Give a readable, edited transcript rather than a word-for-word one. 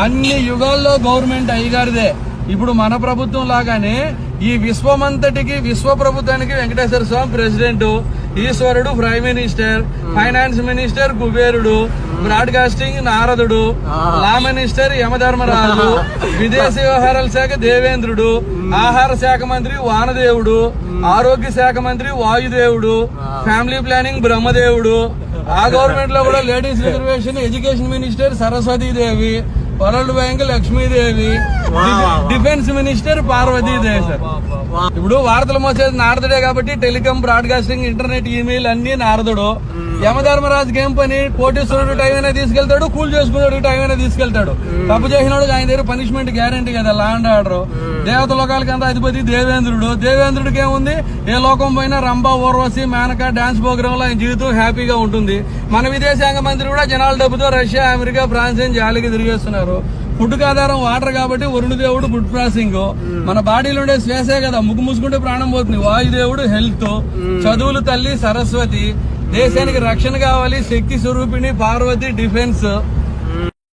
అన్ని యుగాల్లో గవర్నమెంట్ అయ్యగారిదే. ఇప్పుడు మన ప్రభుత్వం లాగానే ఈ విశ్వమంతటికి విశ్వ ప్రభుత్వానికి వెంకటేశ్వర స్వామి ప్రెసిడెంట్, ఈశ్వరుడు ప్రైమ్ మినిస్టర్, ఫైనాన్స్ మినిస్టర్ కుబేరుడు, బ్రాడ్కాస్టింగ్ నారదుడు, లా మినిస్టర్ యమధర్మరాజు, విదేశీ వ్యవహారాల శాఖ దేవేంద్రుడు, ఆహార శాఖ మంత్రి వానదేవుడు, ఆరోగ్య శాఖ మంత్రి వాయుదేవుడు, ఫ్యామిలీ ప్లానింగ్ బ్రహ్మదేవుడు. ఆ గవర్నమెంట్ లో కూడా ladies reservation education minister Saraswatidevi, world bank Lakshmidevi, defence minister Parvatidevi. Sir ఇప్పుడు వార్తలు మోసేది నారదుడే కాబట్టి టెలికాం, బ్రాడ్కాస్టింగ్, ఇంటర్నెట్, ఈమెయిల్ అన్ని నారదుడు. యమధర్మరాజుకి ఏం పని? కోటేశ్వరుడు టైం అయినా తీసుకెళ్తాడు, కూల్ చేసుకున్నాడు టైం అయినా తీసుకెళ్తాడు. తప్పు చేసినాడు ఆయన దగ్గర పనిష్మెంట్ గ్యారంటీ కదా, లా అండ్ ఆర్డర్. దేవత లోకాలకంతా అధిపతి దేవేంద్రుడు. దేవేంద్రుడికి ఏముంది? ఏ లోకం పోయినా రంభ, ఊర్వశి, మేనక డాన్స్ ప్రోగ్రామ్ లో ఆయన జీవితం హ్యాపీగా ఉంటుంది. మన విదేశాంగ మంత్రి కూడా జనాల డబ్బుతో రష్యా, అమెరికా, ఫ్రాన్స్ అని జాలికి తిరిగేస్తున్నారు. ఫుడ్కి ఆధారం వాటర్ కాబట్టి వరుణదేవుడు ఫుడ్ ప్రాసెసింగ్. మన బాడీలో ఉండే శ్వాసే కదా, ముక్కు మూసుకుంటే ప్రాణం పోతుంది. వాయుదేవుడు హెల్త్, చదువులు తల్లి సరస్వతి, దేశానికి రక్షణ కావాలి శక్తి స్వరూపిణి పార్వతి డిఫెన్స్,